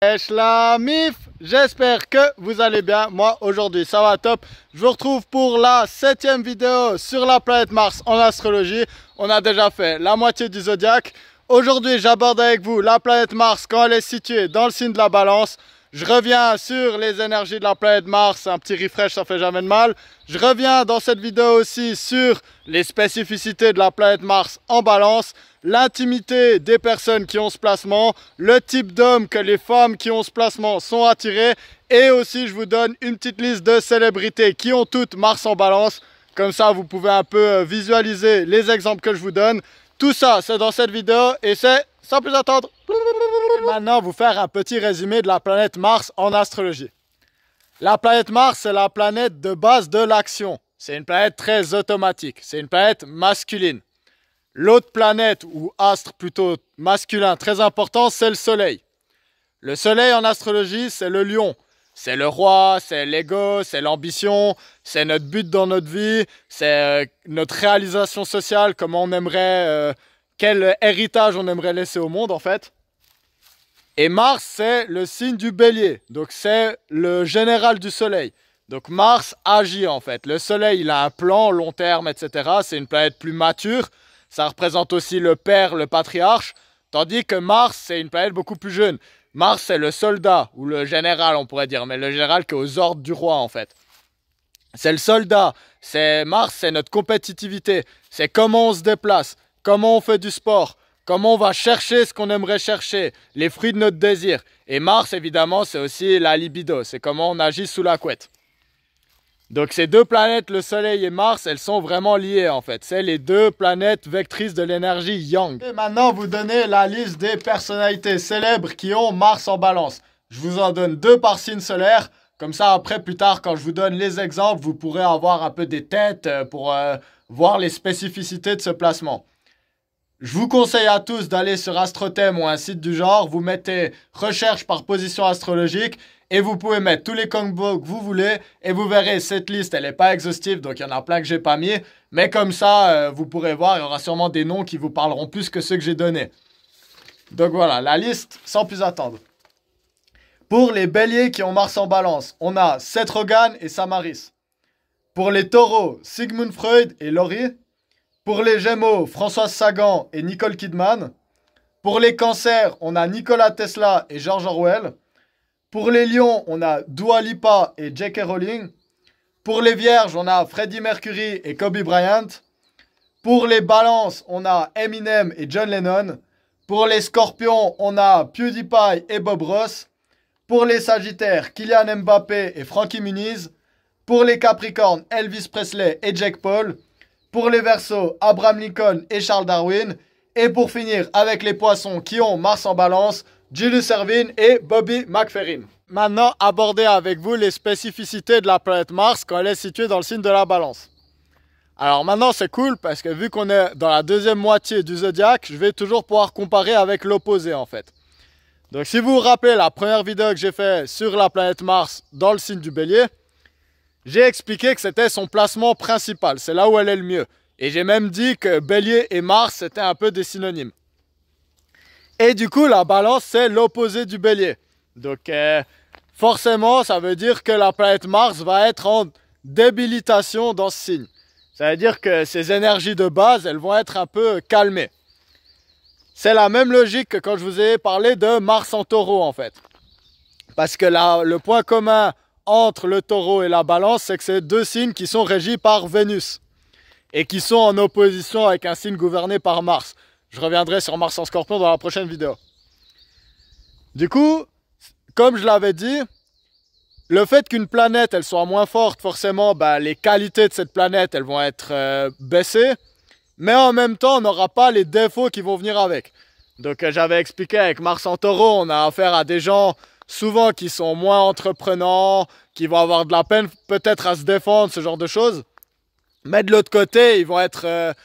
Wesh la mif, j'espère que vous allez bien. Moi aujourd'hui ça va top. Je vous retrouve pour la 7e vidéo sur la planète Mars en astrologie. On a déjà fait la moitié du zodiaque. Aujourd'hui j'aborde avec vous la planète Mars quand elle est située dans le signe de la Balance. Je reviens sur les énergies de la planète Mars, un petit refresh ça fait jamais de mal. Je reviens dans cette vidéo aussi sur les spécificités de la planète Mars en Balance, l'intimité des personnes qui ont ce placement, le type d'hommes que les femmes qui ont ce placement sont attirées, et aussi je vous donne une petite liste de célébrités qui ont toutes Mars en Balance. Comme ça vous pouvez un peu visualiser les exemples que je vous donne. Tout ça c'est dans cette vidéo et c'est sans plus attendre. Maintenant vous faire un petit résumé de la planète Mars en astrologie. La planète Mars c'est la planète de base de l'action. C'est une planète très automatique, c'est une planète masculine. L'autre planète, ou astre plutôt masculin très important, c'est le Soleil. Le Soleil en astrologie, c'est le lion. C'est le roi, c'est l'ego, c'est l'ambition, c'est notre but dans notre vie, c'est notre réalisation sociale, comment on aimerait, quel héritage on aimerait laisser au monde en fait. Et Mars, c'est le signe du Bélier, donc c'est le général du Soleil. Donc Mars agit en fait. Le Soleil, il a un plan long terme, etc. C'est une planète plus mature. Ça représente aussi le père, le patriarche. Tandis que Mars, c'est une planète beaucoup plus jeune. Mars, c'est le soldat, ou le général, on pourrait dire. Mais le général qui est aux ordres du roi, en fait. C'est le soldat. Mars, c'est notre compétitivité. C'est comment on se déplace, comment on fait du sport, comment on va chercher ce qu'on aimerait chercher, les fruits de notre désir. Et Mars, évidemment, c'est aussi la libido. C'est comment on agit sous la couette. Donc ces deux planètes, le Soleil et Mars, elles sont vraiment liées en fait. C'est les deux planètes vectrices de l'énergie Yang. Et maintenant, vous donnez la liste des personnalités célèbres qui ont Mars en Balance. Je vous en donne 2 par signe solaire. Comme ça, après, plus tard, quand je vous donne les exemples, vous pourrez avoir un peu des têtes pour voir les spécificités de ce placement. Je vous conseille à tous d'aller sur Astrothème ou un site du genre. Vous mettez recherche par position astrologique. Et vous pouvez mettre tous les combos que vous voulez et vous verrez, cette liste, elle n'est pas exhaustive, donc il y en a plein que j'ai pas mis. Mais comme ça, vous pourrez voir, il y aura sûrement des noms qui vous parleront plus que ceux que j'ai donnés. Donc voilà, la liste, sans plus attendre. Pour les béliers qui ont Mars en Balance, on a Seth Rogen et Samaris. Pour les taureaux, Sigmund Freud et Laurie. Pour les gémeaux, Françoise Sagan et Nicole Kidman. Pour les cancers, on a Nikola Tesla et George Orwell. Pour les lions, on a Dua Lipa et J.K. Rowling. Pour les vierges, on a Freddie Mercury et Kobe Bryant. Pour les balances, on a Eminem et John Lennon. Pour les scorpions, on a PewDiePie et Bob Ross. Pour les sagittaires, Kylian Mbappé et Frankie Muniz. Pour les capricornes, Elvis Presley et Jake Paul. Pour les verseaux, Abraham Lincoln et Charles Darwin. Et pour finir, avec les poissons qui ont Mars en Balance, Julius Erving et Bobby McFerrin. Maintenant, aborder avec vous les spécificités de la planète Mars quand elle est située dans le signe de la Balance. Alors maintenant, c'est cool parce que vu qu'on est dans la deuxième moitié du zodiaque, je vais toujours pouvoir comparer avec l'opposé en fait. Donc si vous vous rappelez la première vidéo que j'ai fait sur la planète Mars dans le signe du Bélier, j'ai expliqué que c'était son placement principal, c'est là où elle est le mieux. Et j'ai même dit que Bélier et Mars c'était un peu des synonymes. Et du coup, la Balance, c'est l'opposé du Bélier. Donc, forcément, ça veut dire que la planète Mars va être en débilitation dans ce signe. Ça veut dire que ses énergies de base, elles vont être un peu calmées. C'est la même logique que quand je vous ai parlé de Mars en Taureau, en fait. Parce que le point commun entre le Taureau et la Balance, c'est que c'est 2 signes qui sont régis par Vénus. Et qui sont en opposition avec un signe gouverné par Mars. Je reviendrai sur Mars en Scorpion dans la prochaine vidéo. Du coup, comme je l'avais dit, le fait qu'une planète elle soit moins forte, forcément, les qualités de cette planète elles vont être baissées. Mais en même temps, on n'aura pas les défauts qui vont venir avec. Donc j'avais expliqué avec Mars en Taureau, on a affaire à des gens souvent qui sont moins entreprenants, qui vont avoir de la peine peut-être à se défendre, ce genre de choses. Mais de l'autre côté, ils vont être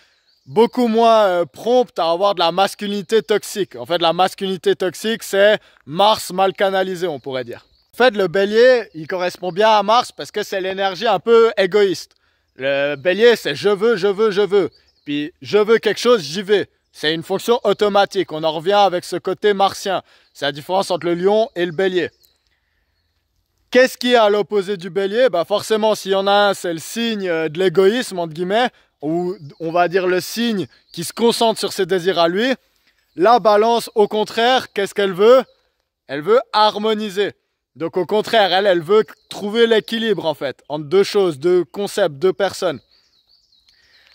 beaucoup moins prompte à avoir de la masculinité toxique. En fait, la masculinité toxique, c'est Mars mal canalisé, on pourrait dire. En fait, le Bélier, il correspond bien à Mars parce que c'est l'énergie un peu égoïste. Le Bélier, c'est je veux, je veux, je veux. Puis, je veux quelque chose, j'y vais. C'est une fonction automatique. On en revient avec ce côté martien. C'est la différence entre le lion et le bélier. Qu'est-ce qui est à l'opposé du bélier? Bah forcément, s'il y en a un, c'est le signe de l'égoïsme, entre guillemets, ou on va dire le signe qui se concentre sur ses désirs à lui. La balance, au contraire, qu'est-ce qu'elle veut? Elle veut harmoniser. Donc au contraire, elle veut trouver l'équilibre en fait, entre deux choses, deux concepts, deux personnes.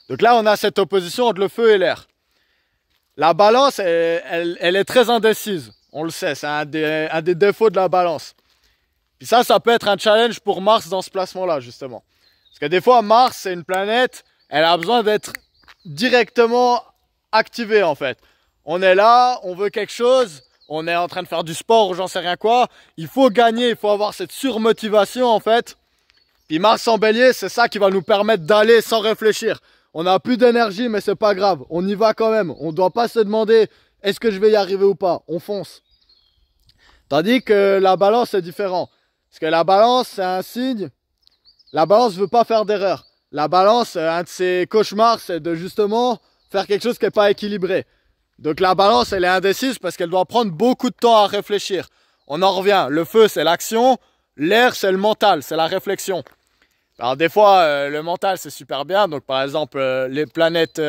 Donc là, on a cette opposition entre le feu et l'air. La balance, elle est très indécise, on le sait, c'est un des défauts de la balance. Puis ça peut être un challenge pour Mars dans ce placement-là, justement. Parce que des fois, Mars, c'est une planète, elle a besoin d'être directement activée, en fait. On est là, on veut quelque chose, on est en train de faire du sport ou j'en sais rien quoi. Il faut gagner, il faut avoir cette surmotivation, en fait. Puis Mars en bélier, c'est ça qui va nous permettre d'aller sans réfléchir. On n'a plus d'énergie, mais c'est pas grave. On y va quand même. On ne doit pas se demander, est-ce que je vais y arriver ou pas? On fonce. Tandis que la balance, c'est différent. Parce que la balance, c'est un signe. La balance ne veut pas faire d'erreur. La balance, un de ses cauchemars, c'est de justement faire quelque chose qui n'est pas équilibré. Donc la balance, elle est indécise parce qu'elle doit prendre beaucoup de temps à réfléchir. On en revient. Le feu, c'est l'action. L'air, c'est le mental, c'est la réflexion. Alors des fois, le mental, c'est super bien. Donc par exemple, la planète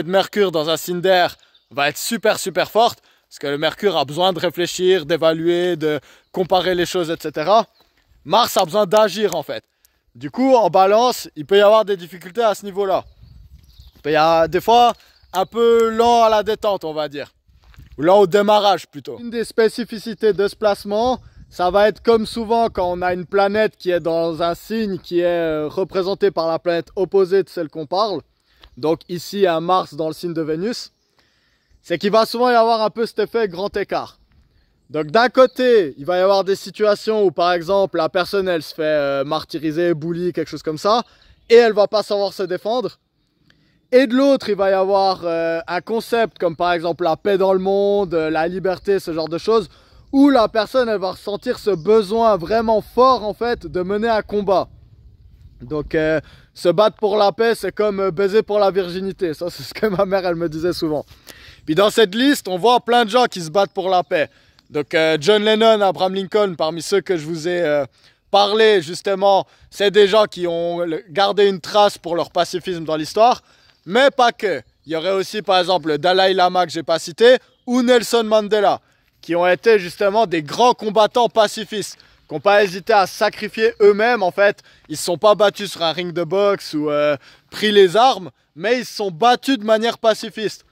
Mercure dans un signe d'air va être super forte. Parce que le Mercure a besoin de réfléchir, d'évaluer, de comparer les choses, etc. Mars a besoin d'agir en fait. Du coup, en balance, il peut y avoir des difficultés à ce niveau-là. Il peut y avoir des fois un peu lent à la détente, on va dire. Ou lent au démarrage plutôt. Une des spécificités de ce placement, ça va être comme souvent quand on a une planète qui est dans un signe qui est représenté par la planète opposée de celle qu'on parle. Donc ici, un Mars dans le signe de Vénus. C'est qu'il va souvent y avoir un peu cet effet grand écart. Donc d'un côté, il va y avoir des situations où par exemple la personne elle se fait martyriser, bully, quelque chose comme ça, et elle va pas savoir se défendre. Et de l'autre, il va y avoir un concept comme par exemple la paix dans le monde, la liberté, ce genre de choses, où la personne elle va ressentir ce besoin vraiment fort en fait de mener un combat. Donc se battre pour la paix, c'est comme baiser pour la virginité. Ça, c'est ce que ma mère elle me disait souvent. Puis dans cette liste, on voit plein de gens qui se battent pour la paix. Donc John Lennon, Abraham Lincoln, parmi ceux que je vous ai parlé justement, c'est des gens qui ont gardé une trace pour leur pacifisme dans l'histoire. Mais pas que. Il y aurait aussi par exemple le Dalai Lama que j'ai pas cité, ou Nelson Mandela, qui ont été justement des grands combattants pacifistes, qui n'ont pas hésité à sacrifier eux-mêmes en fait. Ils ne se sont pas battus sur un ring de boxe ou pris les armes, mais ils se sont battus de manière pacifiste.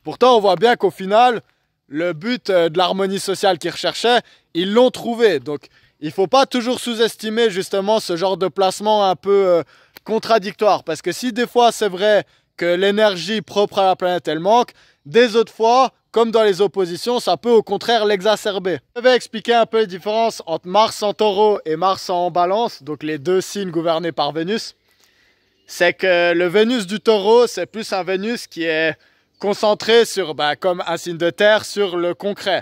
Pourtant, on voit bien qu'au final, le but de l'harmonie sociale qu'ils recherchaient, ils l'ont trouvé. Donc, il ne faut pas toujours sous-estimer justement ce genre de placement un peu contradictoire. Parce que si des fois, c'est vrai que l'énergie propre à la planète, elle manque, des autres fois, comme dans les oppositions, ça peut au contraire l'exacerber. Je vais expliquer un peu les différences entre Mars en Taureau et Mars en Balance, donc les deux signes gouvernés par Vénus. C'est que le Vénus du Taureau, c'est plus un Vénus qui est concentré sur, comme un signe de terre, sur le concret.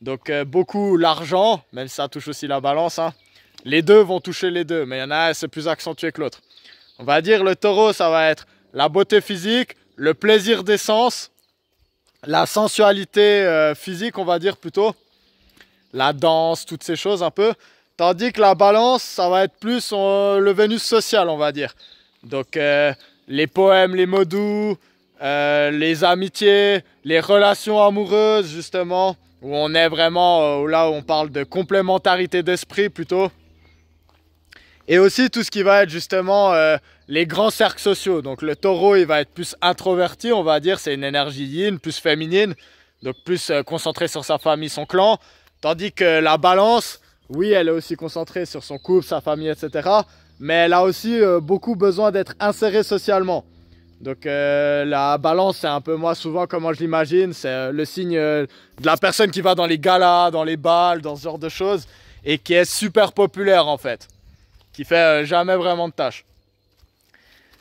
Donc beaucoup l'argent, même si ça touche aussi la balance. Hein. Les deux vont toucher les deux, mais il y en a un, c'est plus accentué que l'autre. On va dire le taureau, ça va être la beauté physique, le plaisir des sens, la sensualité physique, on va dire plutôt. La danse, toutes ces choses un peu. Tandis que la balance, ça va être plus le Vénus social, on va dire. Donc les poèmes, les mots doux, les amitiés, les relations amoureuses justement, où on est vraiment là où on parle de complémentarité d'esprit plutôt. Et aussi tout ce qui va être justement les grands cercles sociaux. Donc le taureau il va être plus introverti, on va dire, c'est une énergie yin, plus féminine, donc plus concentrée sur sa famille, son clan. Tandis que la balance, oui elle est aussi concentrée sur son couple, sa famille, etc. Mais elle a aussi beaucoup besoin d'être insérée socialement. Donc la balance, c'est un peu moi souvent comment je l'imagine, c'est le signe de la personne qui va dans les galas, dans les bals, dans ce genre de choses et qui est super populaire en fait, qui fait jamais vraiment de tâches.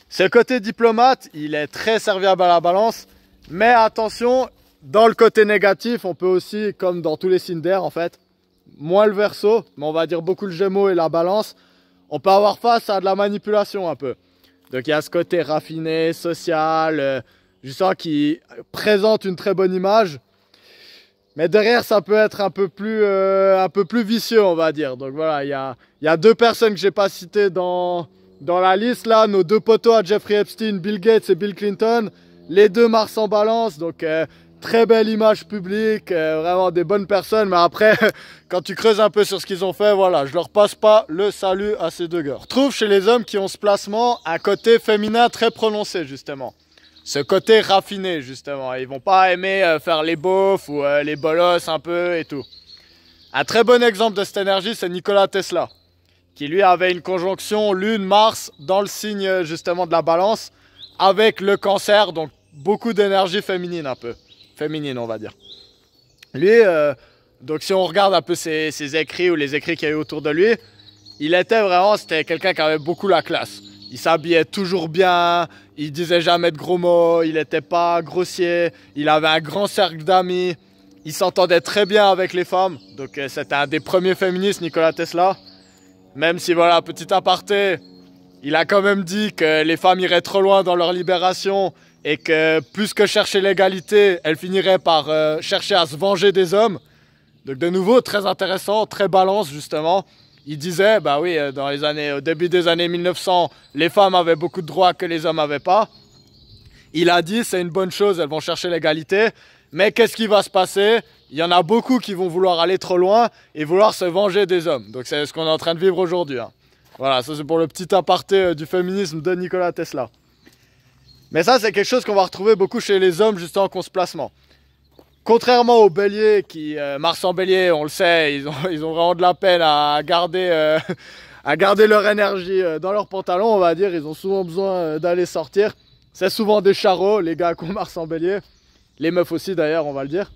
Ce côté diplomate, il est très serviable à la balance, mais attention, dans le côté négatif, on peut aussi, comme dans tous les signes d'air en fait, moins le Verseau, mais on va dire beaucoup le Gémeaux et la balance, on peut avoir face à de la manipulation un peu. Donc il y a ce côté raffiné, social, justement qui présente une très bonne image. Mais derrière, ça peut être un peu plus vicieux, on va dire. Donc voilà, il y a deux personnes que j'ai pas citées dans la liste là, nos deux potos à Jeffrey Epstein, Bill Gates et Bill Clinton. Les deux Mars en balance, donc très belle image publique, vraiment des bonnes personnes. Mais après, quand tu creuses un peu sur ce qu'ils ont fait, voilà, je leur passe pas le salut à ces deux gars. On retrouve chez les hommes qui ont ce placement un côté féminin très prononcé justement. Ce côté raffiné justement, ils vont pas aimer faire les beaufs ou les bolosses un peu et tout. Un très bon exemple de cette énergie, c'est Nikola Tesla, qui lui avait une conjonction Lune-Mars dans le signe justement de la balance, avec le cancer, donc beaucoup d'énergie féminine un peu, féminine on va dire. Lui, donc si on regarde un peu ses écrits ou les écrits qu'il y a eu autour de lui, c'était quelqu'un qui avait beaucoup la classe. Il s'habillait toujours bien, il disait jamais de gros mots, il n'était pas grossier, il avait un grand cercle d'amis, il s'entendait très bien avec les femmes. Donc c'était un des premiers féministes, Nikola Tesla. Même si voilà, petit aparté, il a quand même dit que les femmes iraient trop loin dans leur libération et que plus que chercher l'égalité, elles finiraient par chercher à se venger des hommes. Donc de nouveau, très intéressant, très balance justement. Il disait, bah oui, au début des années 1900, les femmes avaient beaucoup de droits que les hommes n'avaient pas. Il a dit, c'est une bonne chose, elles vont chercher l'égalité. Mais qu'est-ce qui va se passer? Il y en a beaucoup qui vont vouloir aller trop loin et vouloir se venger des hommes. Donc c'est ce qu'on est en train de vivre aujourd'hui. Hein. Voilà, ça c'est pour le petit aparté du féminisme de Nikola Tesla. Mais ça, c'est quelque chose qu'on va retrouver beaucoup chez les hommes, justement, qui ont ce placement. Contrairement aux béliers, Mars en bélier, on le sait, ils ont vraiment de la peine à garder leur énergie dans leurs pantalons, on va dire. Ils ont souvent besoin d'aller sortir. C'est souvent des charros, les gars qui ont Mars en bélier. Les meufs aussi d'ailleurs, on va le dire.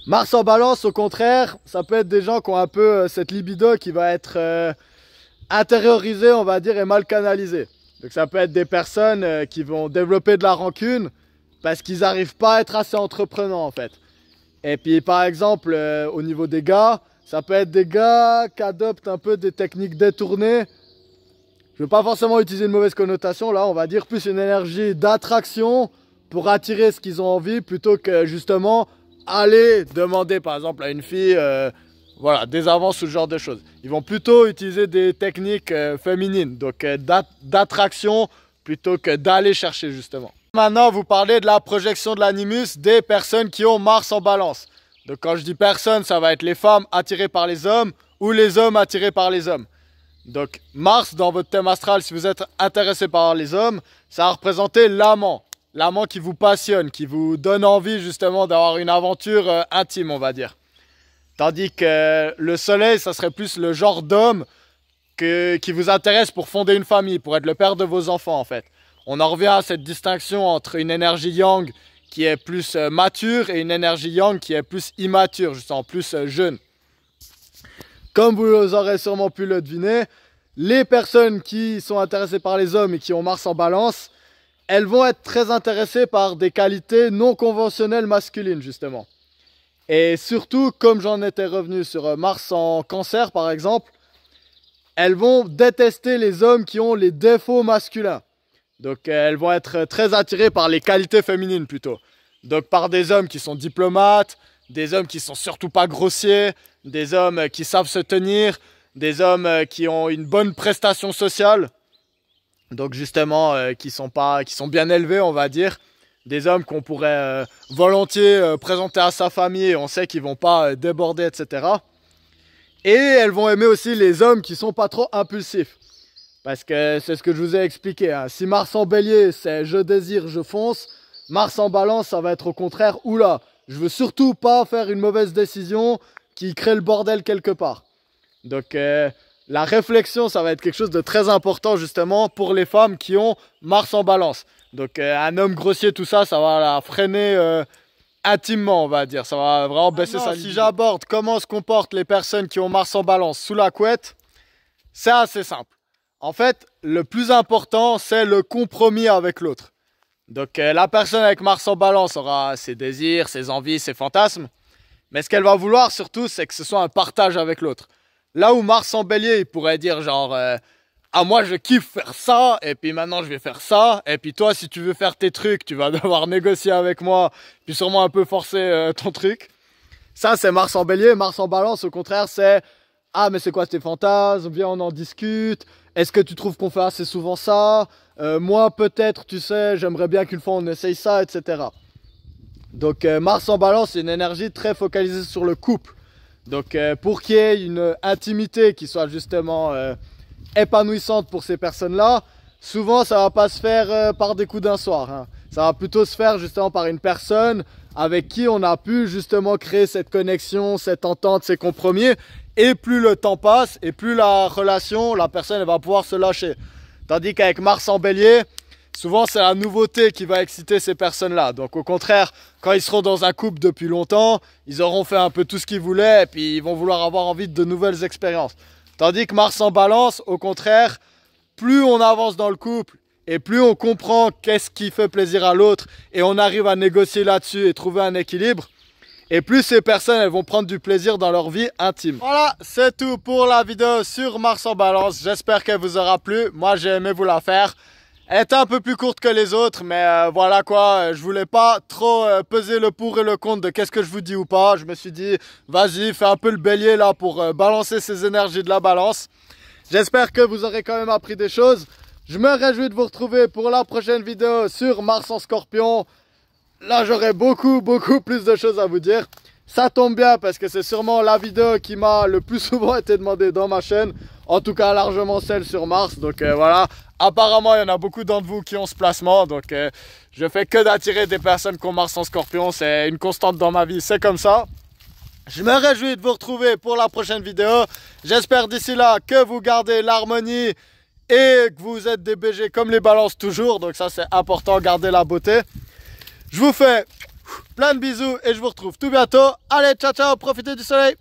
Mars en balance, au contraire, ça peut être des gens qui ont un peu cette libido qui va être intériorisée, on va dire, et mal canalisée. Donc ça peut être des personnes qui vont développer de la rancune, parce qu'ils n'arrivent pas à être assez entreprenants en fait. Et puis par exemple, au niveau des gars, ça peut être des gars qui adoptent un peu des techniques détournées. Je ne veux pas forcément utiliser une mauvaise connotation, là on va dire plus une énergie d'attraction pour attirer ce qu'ils ont envie, plutôt que justement aller demander par exemple à une fille voilà, des avances ou ce genre de choses. Ils vont plutôt utiliser des techniques féminines, donc d'attraction plutôt que d'aller chercher justement. Maintenant, vous parlez de la projection de l'animus des personnes qui ont Mars en balance. Donc quand je dis personnes, ça va être les femmes attirées par les hommes ou les hommes attirés par les hommes. Donc Mars, dans votre thème astral, si vous êtes intéressé par les hommes, ça va représenter l'amant. L'amant qui vous passionne, qui vous donne envie justement d'avoir une aventure intime, on va dire. Tandis que le soleil, ça serait plus le genre d'homme qui vous intéresse pour fonder une famille, pour être le père de vos enfants en fait. On en revient à cette distinction entre une énergie yang qui est plus mature et une énergie yang qui est plus immature, justement plus jeune. Comme vous aurez sûrement pu le deviner, les personnes qui sont intéressées par les hommes et qui ont Mars en balance, elles vont être très intéressées par des qualités non conventionnelles masculines justement. Et surtout, comme j'en étais revenu sur Mars en cancer par exemple, elles vont détester les hommes qui ont les défauts masculins. Donc elles vont être très attirées par les qualités féminines plutôt. Donc par des hommes qui sont diplomates, des hommes qui sont surtout pas grossiers, des hommes qui savent se tenir, des hommes qui ont une bonne prestation sociale. Donc justement qui sont bien élevés on va dire. Des hommes qu'on pourrait volontiers présenter à sa famille et on sait qu'ils vont pas déborder etc. Et elles vont aimer aussi les hommes qui sont pas trop impulsifs. Parce que c'est ce que je vous ai expliqué. Hein. Si Mars en bélier, c'est je désire, je fonce. Mars en balance, ça va être au contraire, oula, je veux surtout pas faire une mauvaise décision qui crée le bordel quelque part. Donc la réflexion, ça va être quelque chose de très important justement pour les femmes qui ont Mars en balance. Donc un homme grossier, tout ça, ça va la freiner intimement, on va dire. Ça va vraiment baisser sa libido. Si j'aborde comment se comportent les personnes qui ont Mars en balance sous la couette, c'est assez simple. En fait, le plus important, c'est le compromis avec l'autre. Donc la personne avec Mars en balance aura ses désirs, ses envies, ses fantasmes. Mais ce qu'elle va vouloir surtout, c'est que ce soit un partage avec l'autre. Là où Mars en bélier, il pourrait dire genre ah moi je kiffe faire ça, et puis maintenant je vais faire ça, et puis toi si tu veux faire tes trucs, tu vas devoir négocier avec moi, puis sûrement un peu forcer ton truc. Ça c'est Mars en bélier. Mars en balance au contraire c'est, ah mais c'est quoi tes fantasmes, viens on en discute, est-ce que tu trouves qu'on fait assez souvent ça, moi peut-être tu sais j'aimerais bien qu'une fois on essaye ça, etc. Donc Mars en balance c'est une énergie très focalisée sur le couple. Donc pour qu'il y ait une intimité qui soit justement épanouissante pour ces personnes-là, souvent ça va pas se faire par des coups d'un soir, hein. Ça va plutôt se faire justement par une personne avec qui on a pu justement créer cette connexion, cette entente, ces compromis. Et plus le temps passe et plus la relation, la personne elle va pouvoir se lâcher. Tandis qu'avec Mars en bélier, souvent c'est la nouveauté qui va exciter ces personnes-là. Donc au contraire, quand ils seront dans un couple depuis longtemps, ils auront fait un peu tout ce qu'ils voulaient et puis ils vont vouloir avoir envie de nouvelles expériences. Tandis que Mars en balance, au contraire, plus on avance dans le couple et plus on comprend qu'est-ce qui fait plaisir à l'autre et on arrive à négocier là-dessus et trouver un équilibre, et plus ces personnes elles vont prendre du plaisir dans leur vie intime. Voilà, c'est tout pour la vidéo sur Mars en balance. J'espère qu'elle vous aura plu. Moi j'ai aimé vous la faire. Elle était un peu plus courte que les autres, mais voilà quoi, je voulais pas trop peser le pour et le contre de qu'est-ce que je vous dis ou pas. Je me suis dit, vas-y, fais un peu le bélier là pour balancer ces énergies de la balance. J'espère que vous aurez quand même appris des choses. Je me réjouis de vous retrouver pour la prochaine vidéo sur Mars en Scorpion. Là, j'aurai beaucoup plus de choses à vous dire. Ça tombe bien parce que c'est sûrement la vidéo qui m'a le plus souvent été demandée dans ma chaîne. En tout cas, largement celle sur Mars. Donc voilà, apparemment, il y en a beaucoup d'entre vous qui ont ce placement. Donc je fais que d'attirer des personnes qui ont Mars en Scorpion. C'est une constante dans ma vie, c'est comme ça. Je me réjouis de vous retrouver pour la prochaine vidéo. J'espère d'ici là que vous gardez l'harmonie et que vous êtes des BG comme les balances toujours. Donc ça, c'est important, garder la beauté. Je vous fais plein de bisous et je vous retrouve tout bientôt. Allez, ciao, ciao, profitez du soleil.